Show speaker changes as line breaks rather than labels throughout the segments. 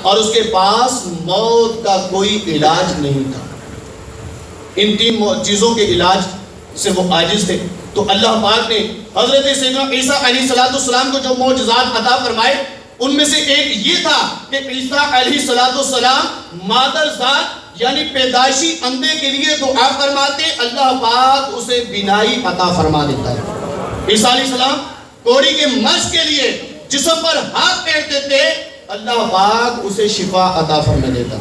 اور اس کے پاس موت کا کوئی علاج نہیں تھا۔ ان تین چیزوں کے علاج سے وہ عاجز تھے۔ تو اللہ پاک نے حضرت سیدنا عیسیٰ علیہ السلام کو جو معجزات عطا فرمائے ان میں سے ایک یہ تھا کہ عیسیٰ علیہ السلام مادر ذات یعنی پیدائشی اندھے کے لیے دعا فرماتے، اللہ پاک اسے بینائی عطا فرما دیتا ہے۔ عیسیٰ علیہ السلام کوڑی کے مشق کے لیے جسم پر ہاتھ پھیرتے تھے، اللہ پاک اسے شفا عطا فرما دیتا۔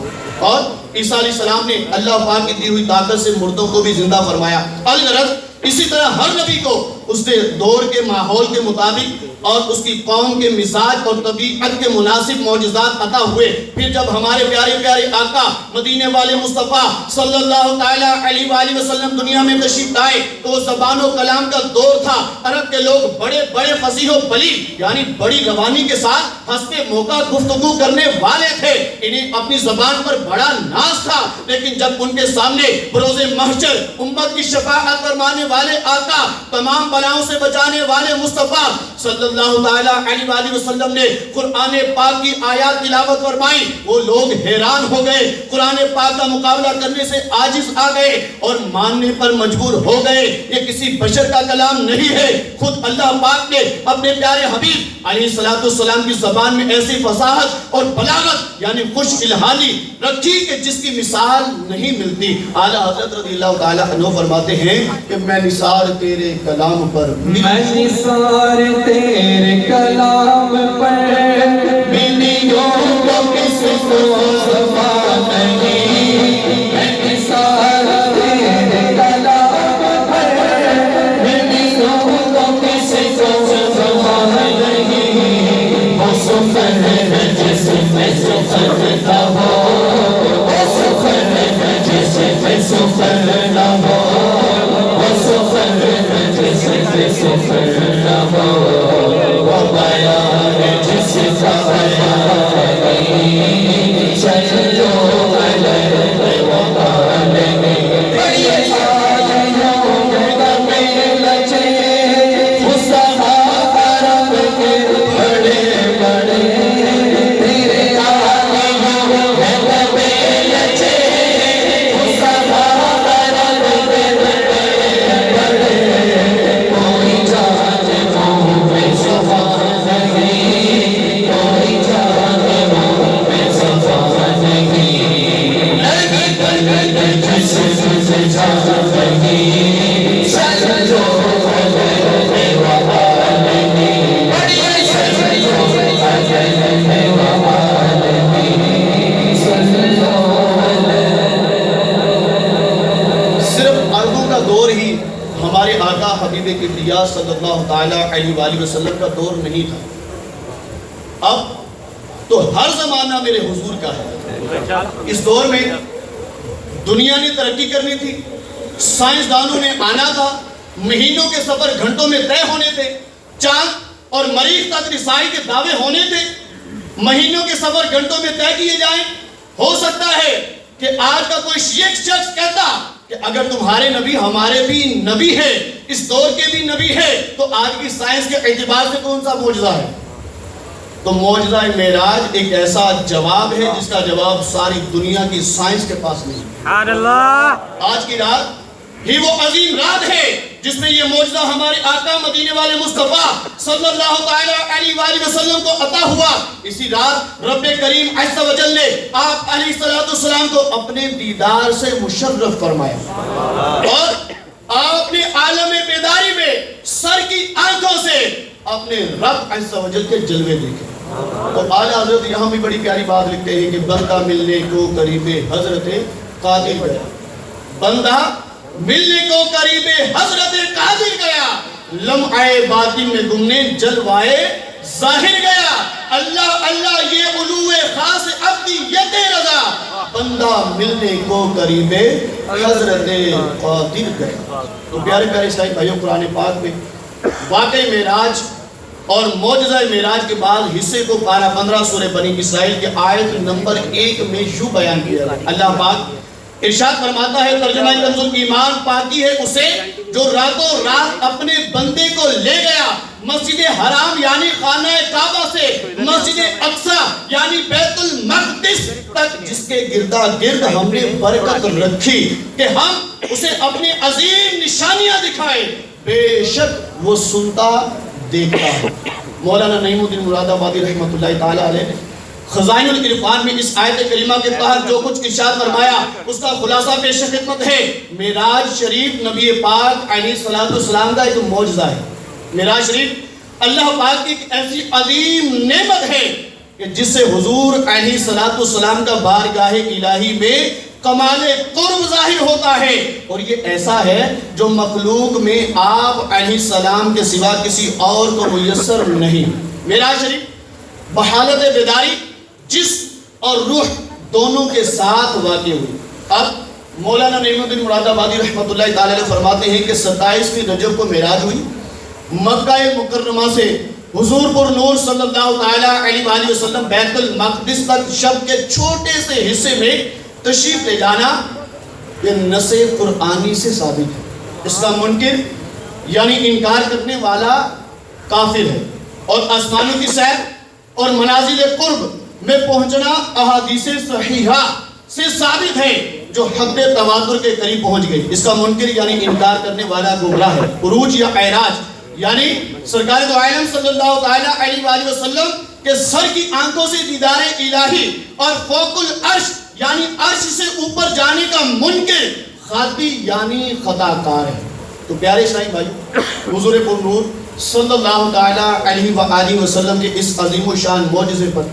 اور عیسیٰ علیہ السلام نے اللہ پاک کی دی ہوئی طاقت سے مردوں کو بھی زندہ فرمایا۔ الغرض اسی طرح ہر نبی کو اس کے دور کے ماحول کے مطابق اور اس کی قوم کے مزاج اور طبیعت کے مناسب معجزات عطا ہوئے۔ پھر جب ہمارے پیارے پیارے آقا مدینے والے مصطفیٰ صلی اللہ تعالیٰ علیہ وآلہ وسلم دنیا میں تشریف لائے تو وہ زبان و کلام کا دور تھا۔ عرب کے لوگ بڑے بڑے فصیح و بلیغ یعنی بڑی روانی کے ساتھ حسب موقع گفتگو کرنے والے تھے۔ انہیں اپنی زبان پر بڑا ناز تھا، لیکن جب ان کے سامنے بروز محشر امت کی شفاعت فرمانے والے آقا، تمام بلاؤں سے بچانے والے مصطفیٰ صلی اللہ تعالیٰ علیہ وآلہ وسلم نے قرآن پاک کی آیات تلاوت فرمائی، وہ لوگ حیران ہو گئے، قرآن پاک کا مقابلہ کرنے سے عاجز آ گئے اور ماننے پر مجبور ہو گئے۔ یہ کسی بشر کا کلام نہیں ہے، خود اللہ پاک نے اپنے پیارے حبیب علیہ السلام کی زبان میں ایسی فصاحت اور بلاغت یعنی خوش الحالی رکھی کہ جس کی مثال نہیں ملتی۔ اعلیٰ حضرت رضی اللہ تعالیٰ عنہ فرماتے ہیں کہ میں نثار تیرے کلام پر
تیرے کلام پر ملیوں کو کس کو زبان نہیں، میں نثار تیرے کلام پر ملیوں کو کس کو زبان نہیں، وہ سفر ہے جس میں سفر نہ ہو، وہ سفر ہے جس میں سفر نہ ہو، وہ سفر ہے جس میں سفر نہ ہو، وہ بیان جس کا بیان نہیں، چلو علیہ وآلہ بڑی آیوں میں لچے فصحاء عرب کے بڑے بڑے، تیرے آیوں میں لچے فصحاء عرب کے بڑے بڑے، کوئی جان منہ میں صفا نہیں، کوئی جان منہ میں صفا نہیں، لگ جس سے جان نہیں، چلو علیہ وآلہ بڑی چلو علیہ وآلہ چلو
صرف عربوں کا دور ہی ہمارے آقا حبیب کبریا صلی اللہ تعالیٰ علیہ وآلہ وسلم کا دور نہیں تھا، اب تو ہر زمانہ میرے حضور کا ہے۔ اس دور میں دنیا نے ترقی کرنی تھی، سائنسدانوں نے آنا تھا، مہینوں کے سفر گھنٹوں میں طے ہونے تھے، چاند اور مریخ تک رسائی کے دعوے ہونے تھے، مہینوں کے سفر گھنٹوں میں طے کیے جائیں۔ ہو سکتا ہے کہ آج کا کوئی شخص کہتا کہ اگر تمہارے نبی ہمارے بھی نبی ہے، اس دور کے بھی نبی ہے، تو آج کی سائنس کے اعتبار سے کون سا معجزہ ہے؟ تو معجزہ معراج ایک ایسا جواب ہے جس کا جواب ساری دنیا کی سائنس کے پاس نہیں۔
سبحان اللہ۔
آج کی رات ہی وہ عظیم رات ہے جس میں یہ معجزہ ہمارے آقا مدینے والے مصطفیٰ صلی اللہ تعالیٰ علیہ وآلہ وسلم کو عطا ہوا۔ اسی رات رب کریم عز و جل نے آپ علیہ السلام کو اپنے دیدار سے مشرف فرمایا اور آپ نے عالم بیداری میں سر کی آنکھوں سے اپنے رب عز و جل کے جلوے دیکھے۔ تو اعلیٰ حضرت یہاں بھی بڑی پیاری بات لکھتے ہیں کہ بندہ ملنے کو قریب حضرت قادر گیا، بندہ ملنے کو قریب حضرت قادر گیا، لمحہ باطن میں گمنے جلوائے ظاہر گیا، اللہ اللہ یہ علو خاص عبدیت رضا، بندہ ملنے کو قریب حضرت قادر گیا۔ تو پیارے پیارے اسلامی بھائیوں، قرآن پاک میں واقعی معراج اور معجزہ معراج کے بعد حصے کو پارہ 15 سورہ بنی اسرائیل کے آیت نمبر 1 میں یوں بیان کیا ہے۔ اللہ پاک ارشاد فرماتا ہے، ترجمہ کنز الایمان پاکی ہے اسے جو راتوں رات اپنے بندے کو لے گیا مسجد حرام یعنی خانہ کعبہ سے مسجد اقصی یعنی بیت المقدس کے گردا گرد ہم نے برکت رکھی کہ ہم اسے اپنی عظیم نشانیاں دکھائے، بے شک وہ سنتا دیکھتا ہے۔ مولانا نعیم الدین مراد آبادی رحمۃ اللہ تعالی علیہ نے خزائن العرفان میں اس آیت کریمہ کے تحت جو کچھ ارشاد فرمایا اس کا خلاصہ پیش خدمت ہے۔ معراج شریف نبی پاک علیہ الصلوۃ والسلام کا ایک معجزہ ہے۔ معراج شریف اللہ پاک کی ایک ایسی عظیم نعمت ہے کہ جس سے حضور علیہ الصلوۃ والسلام کا بارگاہ الہی میں کمال قرب ظاہر ہوتا ہے، اور یہ ایسا ہے جو مخلوق میں آپ علیہ السلام کے سوا کسی اور کو میسر نہیں۔ معراج شریف بحالت بیداری جسم اور روح دونوں کے ساتھ واقع ہوئی۔ اب مولانا نعیم الدین مراد آبادی رحمۃ اللہ تعالی علیہ فرماتے ہیں کہ 27ویں رجب کو معراج ہوئی، مکہ مکرمہ سے حضور پر نور صلی اللہ تعالی علیہ وآلہ وسلم بیت المقدس تک شب کے چھوٹے سے حصے میں تشریف لے جانا یہ نص قرآنی سے ثابت ہے۔ اس کا منکر یعنی انکار کرنے والا کافر ہے، اور آسمانوں کی سیر اور منازل قرب میں پہنچنا احادیث صحیحہ سے ثابت ہے جو حد تواتر کے قریب پہنچ گئی۔ اس کا منکر یعنی انکار کرنے والا گمراہ ہے۔ عروج یا اعراج یعنی سرکار دو عالم صلی اللہ تعالی علیہ وآلہ وسلم کے سر کی آنکھوں سے دیدار الہی اور فوق العرش یعنی عرش سے اوپر جانے کا منکر خاطی یعنی خطا کار ہے۔ تو پیارے اسلامی بھائیو، حضور پر نور صلی اللہ تعالی علیہ وآلہ وسلم کے اس عظیم و شان معجزے پر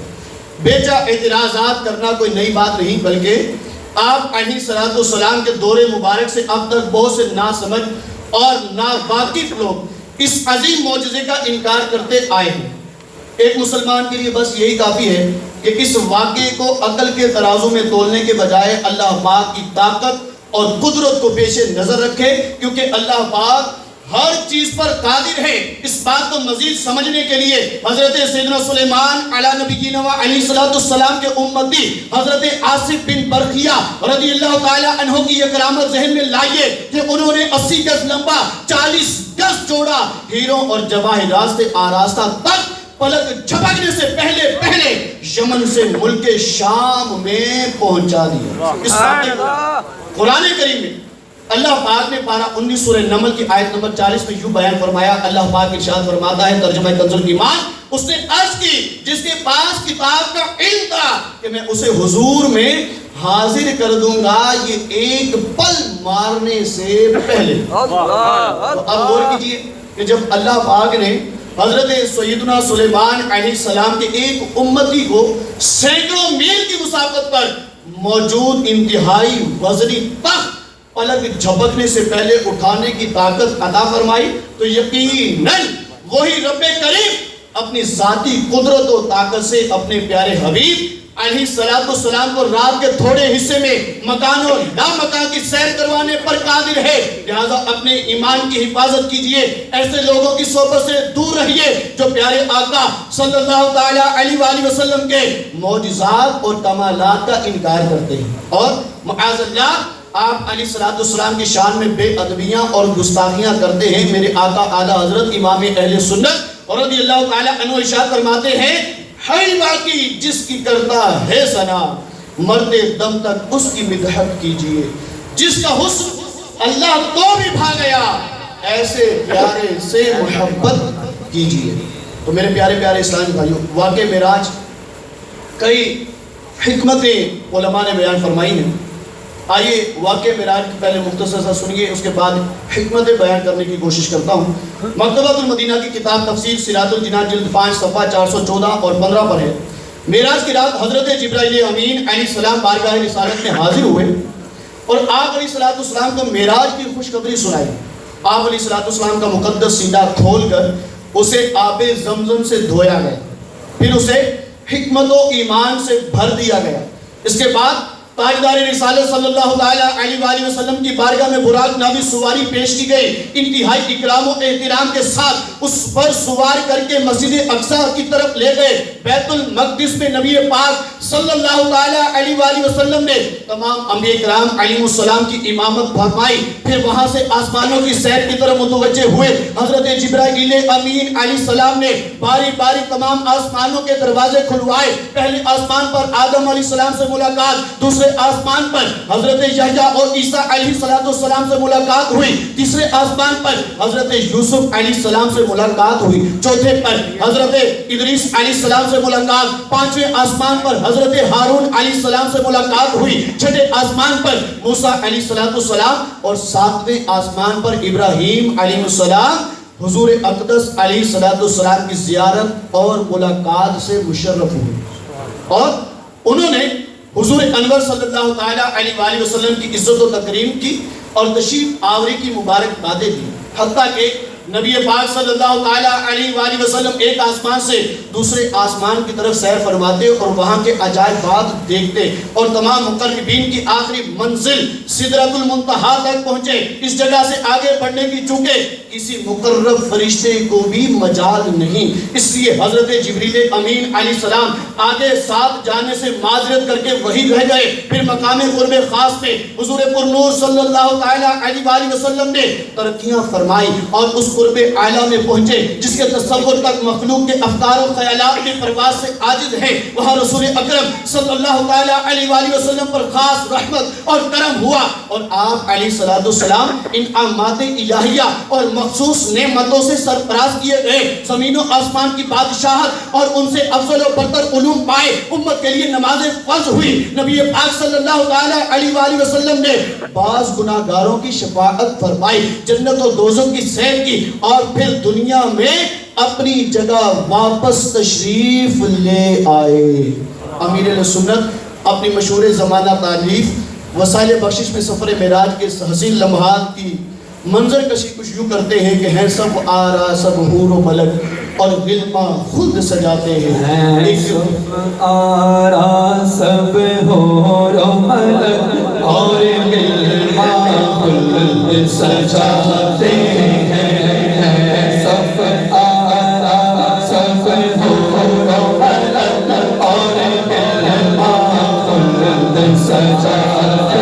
بے جا اعتراضات کرنا کوئی نئی بات نہیں، بلکہ آپ علیہ الصلوۃ والسلام کے دور مبارک سے اب تک بہت سے ناسمجھ اور ناواقف لوگ اس عظیم معجزے کا انکار کرتے آئے ہیں۔ ایک مسلمان کے لیے بس یہی کافی ہے کہ اس واقعے کو عقل کے ترازو میں تولنے کے بجائے اللہ پاک کی طاقت اور قدرت کو پیش نظر رکھے، کیونکہ اللہ پاک ہر چیز پر قادر ہے۔ اس بات کو مزید سمجھنے کے لیے حضرت سیدنا سلیمان علی نبینا و علیہ الصلوۃ والسلام کے امتی حضرت آصف بن برقیہ رضی اللہ تعالی عنہ کی یہ کرامت ذہن میں لائیے کہ انہوں نے 80 گز لمبا 40 گز چوڑا ہیروں اور جواہرات سے آراستہ تک پلک جھپکنے سے پہلے یمن سے ملک شام میں پہنچا دیا۔ اس واقعے کو قرآن کریم میں اللہ پاک نے پارہ 19 سورہ نمل کی آیت نمبر 40 میں یوں بیان فرمایا۔ اللہ پاک ارشاد فرماتا ہے، ترجمہ کنز الایمان، اس نے عرض کی جس کے پاس کتاب کا علم تھا کہ میں اسے حضور میں حاضر کر دوں گا یہ ایک پل مارنے سے پہلے۔ تو اب غور کیجئے کہ جب اللہ پاک نے حضرت سیدنا سلیمان علیہ السلام کے ایک امتی کو سینکڑوں میل کی مسافت پر موجود انتہائی وزنی تخت پلک جھپکنے سے پہلے اٹھانے کی طاقت عطا فرمائی، تو یقیناً وہی رب کریم اپنی ذاتی قدرت و طاقت سے اپنے پیارے حبیب علیہ السلام کو رات کے تھوڑے حصے میں مکان و لامکان کی سیر کروانے پر قادر ہے۔ لہذا اپنے ایمان کی حفاظت کیجئے، ایسے لوگوں کی صحبت سے دور رہیے جو پیارے آقا صلی اللہ تعالی علیہ وآلہ وسلم کے معجزات اور کمالات کا انکار کرتے ہیں، اور معاذ اللہ آپ علیہ السلام کی شان میں بے ادبیاں اور گستاخیاں کرتے ہیں۔ میرے آقا اعلیٰ حضرت امام اہل سنت رضی اللہ تعالی عنہ ارشاد فرماتے ہیں، ہے باقی جس کی کرتا ہے ثنا، مرتے دم تک اس کی مدحت کیجئے، جس کا حسن اللہ تو بھی بھا گیا، ایسے پیارے سے محبت کیجئے۔ تو میرے پیارے پیارے اسلامی بھائیوں، واقع معراج کئی حکمتیں علماء نے بیان فرمائی ہیں۔ آئیے واقع معراج کی پہلے مختصر سا سنیے، اس کے بعد حکمتیں بیان کرنے کی کوشش کرتا ہوں۔ مکتبۃ المدینہ کی کتاب تفسیر سراج الجنان جلد 5 صفحہ 414 اور 15 پر ہے۔ معراج کی رات حضرت جبرائیل امین علیہ السلام بارگاہ رسالت میں حاضر ہوئے اور آپ علیہ السلام کو معراج کی خوشخبری سنائی۔ آپ علیہ السلام کا مقدس سینہ کھول کر اسے آب زمزم سے دھویا گیا، پھر اسے حکمت و ایمان سے بھر دیا گیا۔ اس کے بعد تاجدار رسالت صلی اللہ تعالیٰ علیہ وآلہ وسلم کی بارگاہ میں براق نامی سواری پیش کی گئی. انتہائی اکرام و احترام کے ساتھ اس پر سوار کر کے مسجد اقصی کی طرف لے گئے. بیت المقدس میں نبی پاک صلی اللہ تعالیٰ علیہ وآلہ وسلم نے تمام انبیاء کرام علیہ السلام کی امامت فرمائی. پھر وہاں سے آسمانوں کی سیر کی طرف متوجہ ہوئے. حضرت جبرائیل امین علیہ السلام نے باری باری تمام آسمانوں کے دروازے کھلوائے. پہلے آسمان پر آدم علیہ السلام سے ملاقات, دوسرے آسمان پر حضرت یحییٰ اور عیسیٰ علیہ السلام سے ملاقات ہوئی, تیسرے آسمان پر حضرت یوسف علیہ السلام سے ملاقات ہوئی, چوتھے پر حضرت ادریس علیہ السلام سے ملاقات, پانچویں آسمان پر حضرت ہارون علیہ السلام سے ملاقات ہوئی, چھٹے آسمان پر موسیٰ علیہ السلام اور ساتویں آسمان پر ابراہیم علیہ السلام حضور اقدس علیہ السلام کی زیارت اور ملاقات سے مشرف ہوئے. اور انہوں نے حضور انور صلی اللہ تعالیٰ علیہ وآلہ وسلم کی عزت و تکریم کی اور تشریف آوری کی مبارک باتیں دی. حتیٰ کہ نبی پاک صلی اللہ تعالیٰ علیہ وآلہ وسلم ایک آسمان سے دوسرے آسمان کی طرف سیر فرماتے اور وہاں کے عجائبات دیکھتے اور تمام مقربین کی آخری منزل سدرۃ المنتہا تک پہنچے. اس جگہ سے آگے بڑھنے کی چونکہ کسی مقرب فرشتے کو بھی مجال نہیں, اس لیے حضرت جبریل امین علیہ السلام آگے ساتھ جانے سے معذرت کر کے وہی رہ گئے. پھر مقام قرب خاص میں حضور پرنور صلی اللہ تعالیٰ علیہ وآلہ وسلم نے ترقیاں فرمائی اور اس قرب اعلیٰ میں پہنچے جس کے تصور تک مخلوق کے افکار و خیالات کی پرواز سے عاجز ہے. وہاں رسول اکرم صلی اللہ تعالیٰ علیہ وآلہ وسلم پر خاص رحمت اور کرم ہوا اور آپ علیہ السلام انعامات الہیہ اور مخصوص نعمتوں سے سرفراز کیے گئے. زمین و آسمان کی بادشاہت اور ان سے افضل و برتر علوم پائے. امت کے لیے نماز فرض ہوئی. نبی پاک صلی اللہ تعالیٰ علیہ وآلہ وسلم نے بعض گناہگاروں کی شفاعت فرمائی, جنت و دوزخ کی سیر کی اور پھر دنیا میں اپنی جگہ واپس تشریف لے آئے. امیر اہل سنت اپنی مشہور زمانہ تالیف وسائل بخشش میں سفر معراج کے حسین لمحات کی منظر کشی کچھ یوں کرتے ہیں کہ ہیں سب آرا سب حور و ملک اور غلما خود سجاتے ہیں.
سب آرا سب حور و ملک اور غلما خود سجاتے ہیں. سب آرا سب حور و ملک اور غلما خود سجاتے ہیں.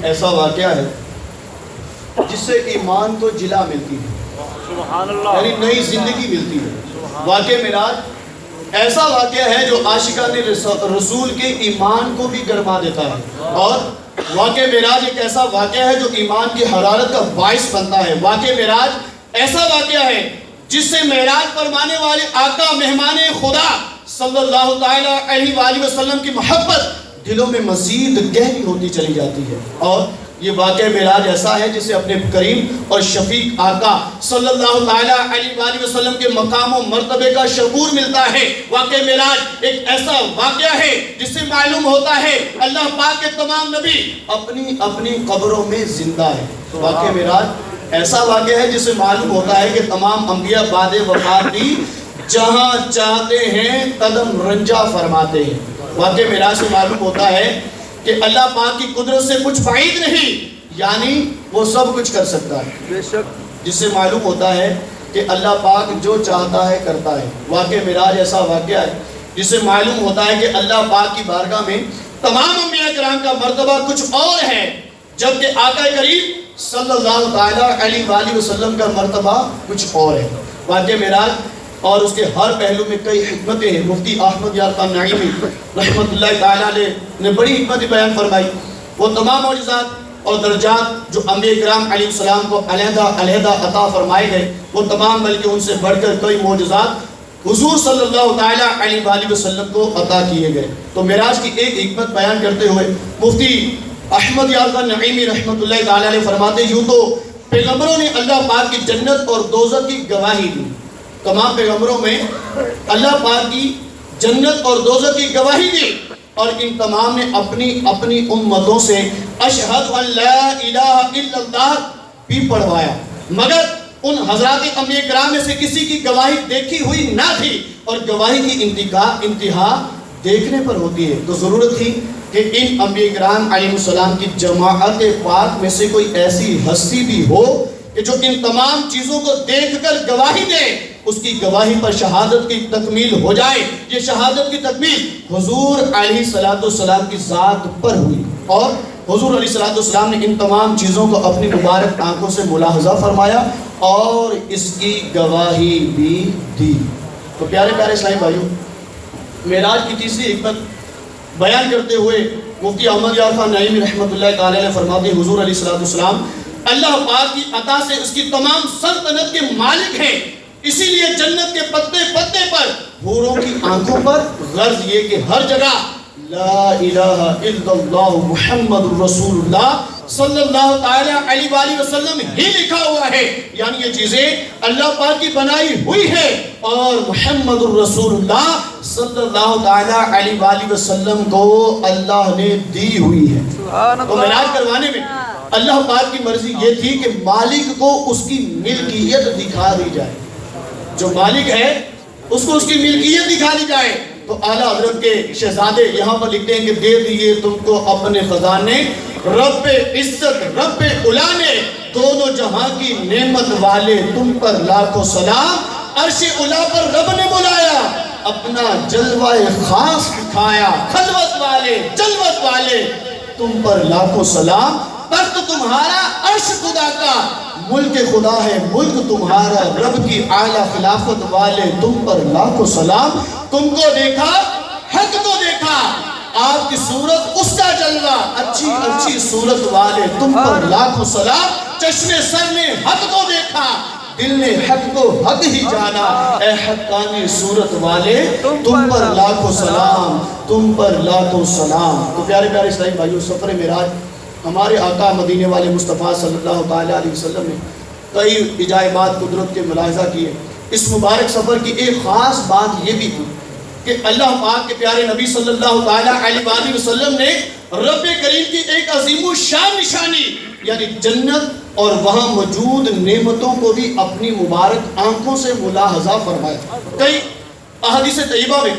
ایسا واقعہ ہے جس سے ایمان کو جلا ملتی ہے, یعنی نئی زندگی ملتی ہے. واقعہ معراج ایسا واقعہ ہے جو عاشقان رسول کے ایمان کو بھی گرما دیتا ہے, اور واقعہ معراج ایک ایسا واقعہ ہے جو ایمان کی حرارت کا باعث بنتا ہے. واقعہ معراج ایسا واقعہ ہے جس سے معراج فرمانے والے آقا مہمان خدا صلی اللہ تعالیٰ علیہ وآلہ وسلم کی محبت دلوں میں مزید گہری ہوتی چلی جاتی ہے. اور یہ واقعہ معراج ایسا ہے جسے اپنے کریم اور شفیق آقا صلی اللہ تعالیٰ علیہ وآلہ وسلم کے مقام و مرتبے کا شعور ملتا ہے. واقعہ معراج ایک ایسا واقعہ ہے جس سے معلوم ہوتا ہے اللہ پاک کے تمام نبی اپنی اپنی قبروں میں زندہ ہے. واقعہ معراج ایسا واقعہ ہے جس سے معلوم ہوتا ہے کہ تمام انبیاء بعد وفات بھی جہاں چاہتے ہیں قدم رنجا فرماتے ہیں. واقعہ معراج سے معلوم ہوتا ہے کہ اللہ پاک کی قدرت سے کچھ بعید نہیں, یعنی وہ سب کچھ کر سکتا ہے. بے شک جس سے معلوم ہوتا ہے کہ اللہ پاک جو چاہتا ہے کرتا ہے. واقعہ معراج ایسا واقعہ ہے جس سے معلوم ہوتا ہے کہ اللہ پاک کی بارگاہ میں تمام انبیاء کرام کا مرتبہ کچھ اور ہے, جبکہ آقا کریم صلی اللہ تعالیٰ علیہ وآلہ وسلم کا مرتبہ کچھ اور ہے. واقعہ معراج اور اس کے ہر پہلو میں کئی حکمتیں ہیں. مفتی احمد یار خان نعیمی رحمۃ اللہ تعالیٰ علیہ نے بڑی حکمت بیان فرمائی. وہ تمام معجزات اور درجات جو انبیاء کرام علیہ السلام کو علیحدہ علیحدہ عطا فرمائے گئے وہ تمام بلکہ ان سے بڑھ کر کئی معجزات حضور صلی اللہ تعالیٰ علیہ وآلہ وسلم کو عطا کیے گئے. تو معراج کی ایک حکمت بیان کرتے ہوئے مفتی احمد یارقہ نعیمی رحمۃ اللہ تعالی علیہ فرماتے یوں تو پیغمبروں نے اللہ پاک کی جنت اور دوزخ کی گواہی دی. تمام پیغمبروں میں اللہ پاک کی جنت اور دوزخ کی گواہی دی اور ان تمام نے اپنی امتوں سے اشہد ان لا الہ الا اللہ بھی پڑھوایا، مگر ان حضرات انبیاء کرام میں سے کسی کی گواہی دیکھی ہوئی نہ تھی اور گواہی کی انتہا دیکھنے پر ہوتی ہے. تو ضرورت تھی کہ ان انبیاء کرام علیہ السلام کی جماعت پاک میں سے کوئی ایسی ہستی بھی ہو کہ جو ان تمام چیزوں کو دیکھ کر گواہی دے. اس کی گواہی پر شہادت کی تکمیل ہو جائے. یہ شہادت کی تکمیل حضور علیہ السلام کی ذات پر ہوئی اور حضور علیہ السلام نے ان تمام چیزوں کو اپنی مبارک آنکھوں سے ملاحظہ فرمایا اور اس کی گواہی بھی دی. تو پیارے پیارے اسلامی بھائیوں، معراج کی تیسری حکمت بیان کرتے ہوئے مفتی احمد یارقہ نعیمی رحمۃ اللہ تعالی علیہ فرماتے ہیں حضور علیہ السلام اللہ پاک کی عطا سے اس کی تمام سلطنت کے مالک ہیں. اسی لیے جنت کے پتے پتے پر حوروں کی آنکھوں پر غرض یہ کہ ہر جگہ لا الہ الا اللہ محمد رسول اللہ صلی اللہ تعالی علیہ وآلہ وسلم ہی لکھا ہوا ہے. یعنی یہ چیزیں اللہ پاک کی بنائی ہوئی ہے اور محمد رسول اللہ صلی اللہ تعالی علیہ وآلہ وسلم کو اللہ نے دی ہوئی ہے. تو معراج کروانے میں اللہ پاک کی مرضی یہ تھی کہ مالک کو اس کی ملکیت دکھا دی جائے. جو مالک ہے اس کو اس کی ملکیت دکھا دی جائے. تو اعلیٰ حضرت کے شہزادے یہاں پر لکھتے ہیں کہ دے دیے تم کو اپنے خزانے رب عزت رب الا نے دونوں جہاں کی نعمت والے تم پر لاکھوں سلام. عرش الا پر رب نے بلایا اپنا جلوہ خاص دکھایا. خلوت والے جلوت والے تم پر لاکھوں سلام. تخت تمہارا عرش خدا کا ملک خدا ہے ملک تمہارا رب کی اعلیٰ خلافت والے تم پر لاکھوں سلام. تم کو دیکھا حق کو دیکھا آپ کی صورت اس کا جلوہ اچھی اچھی صورت والے تم پر لاکھوں سلام. چشم سر نے حق کو دیکھا دل نے حق کو حق ہی جانا اے حقانی صورت والے تم پر لاکھوں سلام تم پر لاکھوں سلام. تو پیارے پیارے اسلامی بھائیوں، سفر معراج ہمارے آقا مدینے والے مصطفیٰ صلی اللہ تعالیٰ علیہ وسلم نے کئی عجائبات قدرت کے ملاحظہ کیے. اس مبارک سفر کی ایک خاص بات یہ بھی تھی کہ اللہ پاک کے پیارے نبی صلی اللہ تعالیٰ علیہ وآلہ وسلم نے رب کریم کی ایک عظیم الشان نشانی یعنی جنت اور وہاں موجود نعمتوں کو بھی اپنی مبارک آنکھوں سے ملاحظہ فرمایا. کئی احادیث طیبہ میں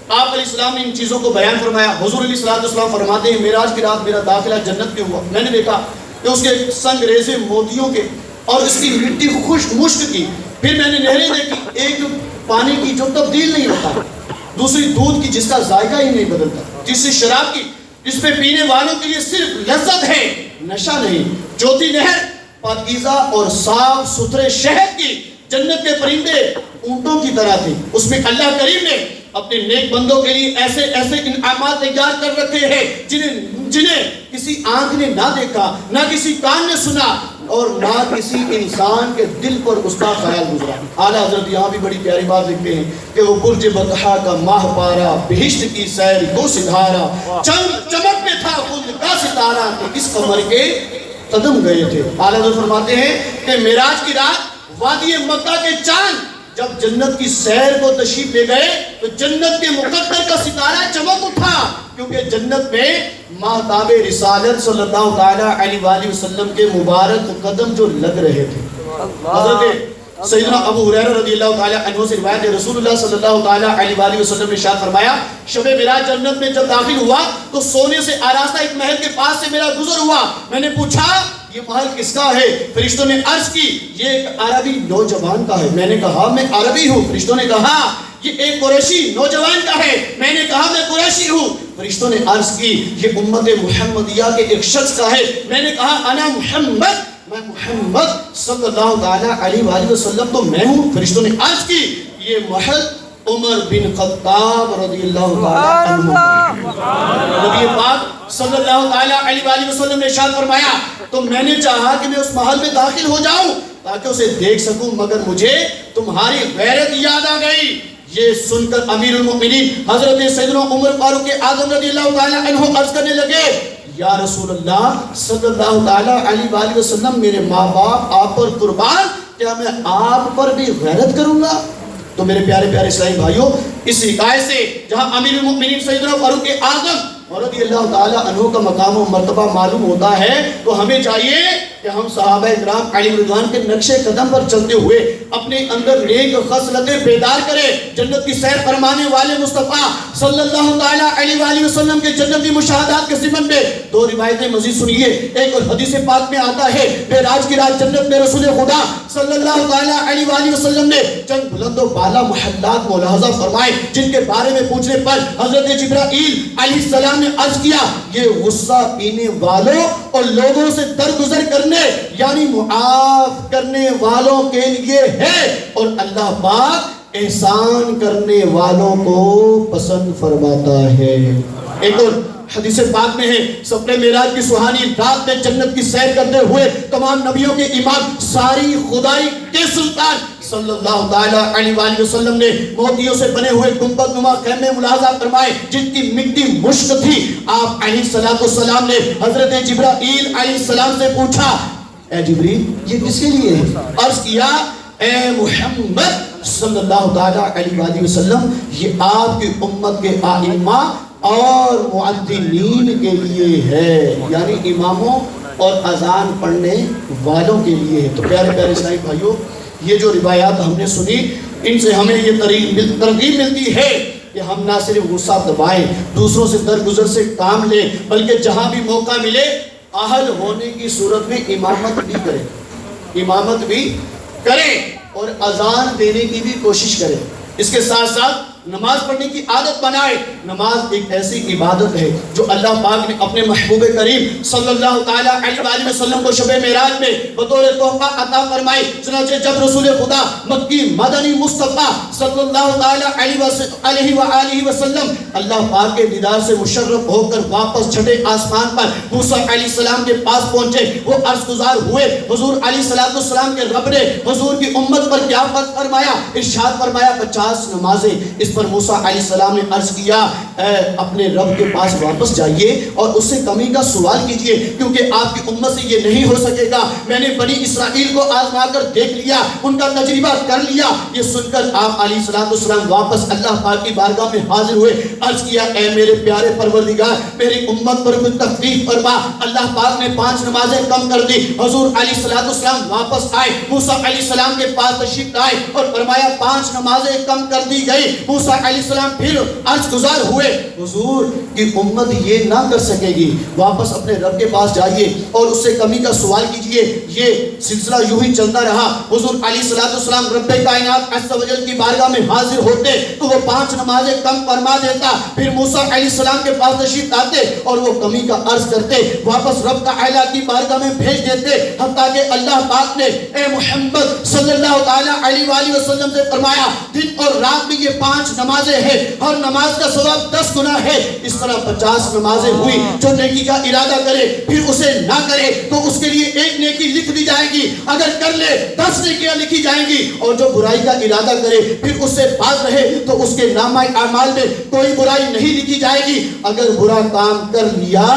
آپ علیہ السلام نے ان چیزوں کو بیان فرمایا. حضور علیہ السلام فرماتے ہیں معراج کی رات میرا داخلہ جنت میں ہوا. میں نے دیکھا کہ اس کے سنگ ریزے موتیوں کے اور اس کی مٹی خشک مشک کی. پھر میں نے نہریں دیکھی ایک پانی کی جو تبدیل نہیں ہوتا، دوسری دودھ کی جس کا ذائقہ ہی نہیں بدلتا، تیسری شراب کی جس پہ پینے والوں کے لیے صرف لذت ہے نشہ نہیں، چوتھی نہر پاکیزہ اور صاف ستھرے شہد کی. جنت کے پرندے اونٹوں کی طرح تھے. اس میں اللہ کریم نے اپنے نیک بندوں کے لیے ایسے ایسے انعامات تیار کر رکھے ہیں جنہیں کسی آنکھ نے نہ دیکھا، نہ کسی کان نے سنا اور نہ کسی انسان کے دل پر اس کا خیال گزرا. اعلیٰ حضرت یہاں بھی بڑی پیاری بات لکھتے ہیں کہ وہ برج بطحا کا ماہ پارا بہشت کی سیر کو سدھارا چمک میں تھا خود کا ستارہ کہ اس قمر کے قدم گئے تھے. اعلیٰ حضرت فرماتے ہیں کہ معراج کی رات وادی مکہ کے چاند جب جنت کی سیر کو تشریف لے گئے تو جنت کے مقدر کا ستارہ چمک اٹھا کیونکہ جنت میں ماہتاب رسالت صلی اللہ تعالیٰ علیہ وآلہ وسلم کے مبارک قدم جو لگ رہے تھے. حضرت سیدنا ابو ہریرہ رضی اللہ تعالیٰ عنہ سے روایت ہے رسول اللہ صلی اللہ تعالیٰ علیہ وآلہ وسلم نے ارشاد فرمایا شب معراج جنت میں جب داخل ہوا تو سونے سے آراستہ ایک محل کے پاس سے میرا گزر ہوا. میں نے پوچھا یہ محل کس کا ہے؟ فرشتوں نے عرض کی یہ ایک عربی نوجوان کا ہے. میں نے کہا میں عربی ہوں. فرشتوں نے کہا یہ ایک قریشی نوجوان کا ہے. میں نے کہا میں قریشی ہوں. فرشتوں نے عرض کی یہ امت محمدیہ کے ایک شخص کا ہے. میں نے کہا انا محمد میں محمد صلی اللہ تعالیٰ علیہ وآلہ وسلم تو میں ہوں. فرشتوں نے عرض کی یہ محل عمر بن خطاب رضی اللہ تعالیٰ عنہ. نبی پاک صلی اللہ تعالیٰ علیہ وآلہ وسلم نے ارشاد فرمایا تو میں نے چاہا کہ میں اس محل میں داخل ہو جاؤں تاکہ اسے دیکھ سکوں مگر مجھے تمہاری غیرت یاد آ گئی. یہ سن کر امیر المؤمنین حضرت سیدنا عمر فاروق اعظم رضی اللہ تعالیٰ عنہ عرض کرنے لگے یا رسول اللہ صلی اللہ تعالیٰ علیہ وآلہ وسلم میرے ماں باپ آپ پر قربان، کیا میں آپ پر بھی غیرت کروں گا؟ تو میرے پیارے پیارے اسلامی بھائیوں، اس حکایت سے جہاں امیر المؤمنین سیدنا فاروق اعظم رضی اللہ تعالیٰ عنہ کا مقام و مرتبہ معلوم ہوتا ہے، تو ہمیں چاہیے کہ ہم صحابہ اکرام علیہ رضوان کے نقش قدم پر چلتے ہوئے اپنے اندر نیک خصلتیں بیدار کریں، جنت کی سیر فرمانے والے مصطفیٰ صلی اللہ تعالیٰ علیہ وآلہ وسلم کے جنتی مشاہدات کے ضمن میں دو روایتیں مزید سنیے۔ ایک اور حدیث پاک میں آتا ہے، معراج کی رات جنت میں رسول خدا صلی اللہ تعالیٰ علیہ وآلہ وسلم نے چند بلند و بالا محلات ملاحظہ فرمائے، جن کے بارے میں پوچھنے پر حضرت جبرائیل علیہ السلام نے عرض کیا، یہ غصہ پینے والوں اور لوگوں سے درگزر کرنے یعنی معاف کرنے والوں کے لیے ہے، اور اللہ پاک احسان کرنے والوں کو پسند فرماتا ہے۔ ایک اور حدیث پاک میں ہے، سفر معراج کی سہانی رات میں جنت کی سیر کرتے ہوئے تمام نبیوں کے امام ساری خدائی کے سلطان صلی اللہ تعالیٰ علیہ وآلہ وسلم نے موتیوں سے بنے ہوئے گنبد نما خیمے ملاحظہ فرمائے، جن کی مٹی مشک تھی۔ آپ علیہ السلام نے حضرت جبرائیل علیہ السلام سے پوچھا، اے جبریل یہ کس کے لیے ہے؟ عرض کیا، اے محمد صلی اللہ تعالیٰ علیہ وآلہ وسلم، یہ آپ کی امت کے آئمہ اور معدنین کے لیے ہے، یعنی اماموں اور اذان پڑھنے والوں کے لیے ہے۔ تو پیارے پیارے اسلامی بھائیوں، یہ جو روایات ہم نے سنی، ان سے ہمیں یہ ترغیب ملتی ہے کہ ہم نہ صرف غصہ دبائیں، دوسروں سے درگزر سے کام لیں، بلکہ جہاں بھی موقع ملے اہل ہونے کی صورت میں امامت بھی کریں اور اذان دینے کی بھی کوشش کریں۔ اس کے ساتھ ساتھ نماز پڑھنے کی عادت بنائے۔ نماز ایک ایسی عبادت ہے جو اللہ پاک نے اپنے محبوب کریم صلی اللہ تعالیٰ علیہ وآلہ وسلم کو شب معراج میں بطور تحفہ عطا فرمائی۔ چنانچہ جب رسول خدا مکی مدنی مصطفیٰ صلی اللہ تعالیٰ علیہ وآلہ وسلم اللہ پاک کے دیدار سے مشرف ہو کر واپس چھٹے آسمان پر موسیٰ علیہ السلام کے پاس پہنچے، وہ عرض گزار ہوئے، حضور علیہ السلام کے رب نے حضور کی امت پر کیا فرض فرمایا؟ ارشاد فرمایا 50 نمازیں۔ اس پر موسیٰ علیہ السلام نے عرض کیا، اپنے رب کے پاس واپس جائیے اور اس سے کمی کا سوال کیجئے، کیونکہ آپ کی امت سے یہ نہیں ہو سکے گا۔ میں نے بنی اسرائیل کو آزما کر دیکھ لیا، ان کا تجربہ کر لیا۔ یہ سن کر آپ علیہ السلام واپس اللہ پاک کی بارگاہ میں حاضر ہوئے، عرض کیا، اے میرے پیارے پروردگار، میری امت پر کچھ تخفیف فرما۔ اللہ پاک نے 5 نمازیں کم کر دی۔ حضور علیہ السلام واپس آئے، موسیٰ علیہ السلام کے پاس تشریف لائے اور فرمایا 5 نمازیں کم کر دی گئی۔ موسیٰ علیہ السلام پھر عرض گزار ہوئے، حضور کی امت یہ نہ کر سکے گی، واپس اپنے رب کے پاس جائیے اور اس سے کمی کا سوال کیجئے۔ یہ سلسلہ یوں ہی چلتا رہا۔ حضور علیہ السلام رب کائنات عز و جل کی بارگاہ میں حاضر ہوتے تو وہ 5 نمازیں کم فرما دیتا، پھر موسیٰ علیہ السلام کے پاس تشریف لاتے اور وہ کمی کا عرض کرتے، واپس رب تعالیٰ کی بارگاہ میں بھیج دیتے، حتیٰ کہ اللہ پاک نے اے محمد صلی اللہ تعالیٰ علیہ وآلہ وسلم سے فرمایا، دن اور رات میں یہ 5 نمازیں ہیں، ہر نماز کا ثواب 10 گنا ہے۔ اس طرح 50 نمازیں ہوئی۔ جو نیکی کا ارادہ کرے پھر اسے نہ کرے تو اس کے لیے 1 نیکی لکھ دی جائے گی، اگر کر لے 10 نیکیاں لکھی جائیں گی، اور جو برائی کا ارادہ کرے پھر اس سے باز رہے تو اس کے نامہ اعمال میں کوئی برائی نہیں لکھی جائے گی۔ اگر برا کام کر لیا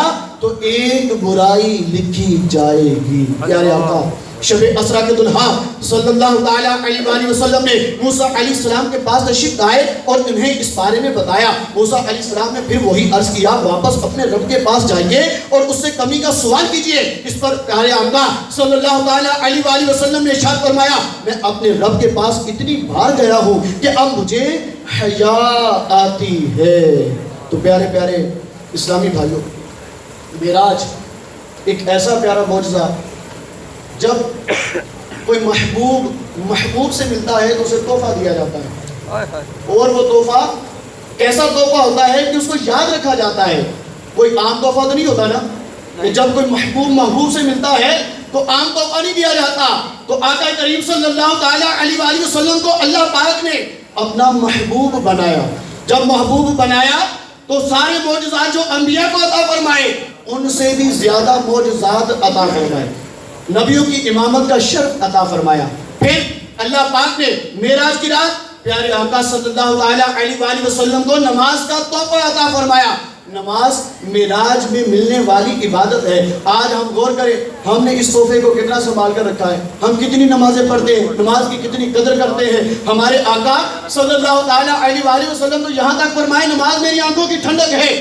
تو 1 برائی لکھی جائے گی۔ پیارے آقا شب اسرا کے دلہا صلی اللہ تعالیٰ علیہ وآلہ وسلم نے موسیٰ علیہ السلام کے پاس تشریف لائے اور انہیں اس بارے میں بتایا۔ موسیٰ علیہ السلام نے پھر وہی عرض کیا، واپس اپنے رب کے پاس جائیے اور اس سے کمی کا سوال کیجئے۔ اس پر پیارے آقا صلی اللہ تعالیٰ علیہ وآلہ وسلم نے ارشاد فرمایا، میں اپنے رب کے پاس اتنی بار گیا ہوں کہ اب مجھے حیا آتی ہے۔ تو پیارے پیارے اسلامی بھائیوں، معراج ایک ایسا پیارا معجزہ، جب کوئی محبوب سے ملتا ہے تو اسے تحفہ دیا جاتا ہے، اور وہ تحفہ کیسا تحفہ ہوتا ہے کہ اس کو یاد رکھا جاتا ہے۔ کوئی عام تحفہ تو نہیں ہوتا نا، کہ جب کوئی محبوب سے ملتا ہے تو عام تحفہ نہیں دیا جاتا۔ تو آقا کریم صلی اللہ تعالیٰ علیہ وآلہ وسلم کو اللہ پاک نے اپنا محبوب بنایا۔ جب محبوب بنایا تو سارے معجزات جو انبیاء کو عطا فرمائے ان سے بھی زیادہ معجزات عطا فرمائے، نبیوں کی امامت کا شرف عطا فرمایا۔ پھر اللہ پاک نے معراج کی رات پیارے آقا صلی اللہ علیہ وآلہ وسلم کو نماز کا تحفہ عطا فرمایا۔ نماز معراج میں ملنے والی عبادت ہے۔ آج ہم غور کریں، ہم نے اس تحفے کو کتنا سنبھال کر رکھا ہے، ہم کتنی نمازیں پڑھتے ہیں، نماز کی کتنی قدر کرتے ہیں۔ ہمارے آقا صلی اللہ تعالیٰ علیہ وآلہ وسلم تو یہاں تک فرمائے نماز میری آنکھوں کی ٹھنڈک ہے،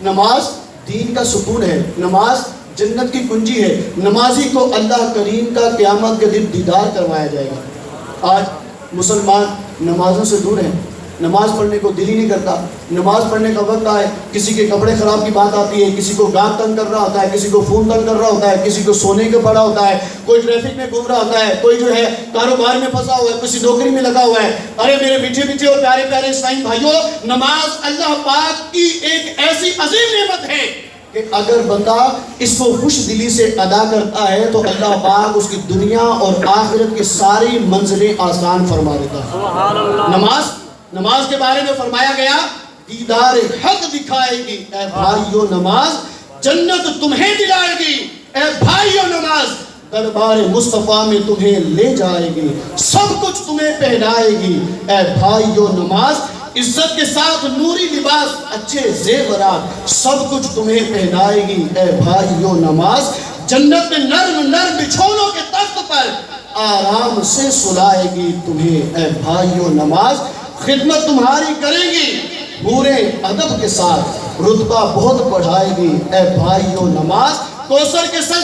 نماز دین کا سکون ہے، نماز جنت کی کنجی ہے۔ نمازی کو اللہ کریم کا قیامت کے دن دیدار کروایا جائے گا۔ آج مسلمان نمازوں سے دور ہیں، نماز پڑھنے کو دل ہی نہیں کرتا۔ نماز پڑھنے کا وقت آئے، کسی کے کپڑے خراب کی بات آتی ہے، کسی کو گاہک تنگ کر رہا ہوتا ہے، کسی کو فون تنگ کر رہا ہوتا ہے، کسی کو سونے کے پڑا ہوتا ہے، کوئی ٹریفک میں گھوم رہا ہوتا ہے، کوئی جو ہے کاروبار میں پھنسا ہوا ہے، کسی نوکری میں لگا ہوا ہے۔ ارے میرے میٹھے میٹھے اور پیارے پیارے اسلامی بھائیوں، نماز اللہ پاک کی ایک ایسی عظیم نعمت ہے کہ اگر بندہ اس کو خوش دلی سے ادا کرتا ہے تو اللہ پاک اس کی دنیا اور آخرت کی ساری منزلیں آسان فرما دیتا ہے۔ نماز کے بارے میں فرمایا گیا دیدار حق دکھائے گی، اے بھائیو نماز جنت تمہیں دلائے گی، اے بھائیو نماز دربار مصطفیٰ میں تمہیں لے جائے گی، سب کچھ تمہیں پہنائے گی، اے بھائیو نماز عزت کے ساتھ نوری لباس اچھے زیورات سب کچھ تمہیں پہنائے گی، اے بھائیو نماز جنت میں نرم نرم بچھونوں کے تخت پر آرام سے سلائے گی تمہیں، اے بھائیو نماز خدمت تمہاری کرے گی، پورے ادب کے ساتھ رتبہ بہت بڑھائے گی، اے بھائیو نماز کوثر کے ساتھ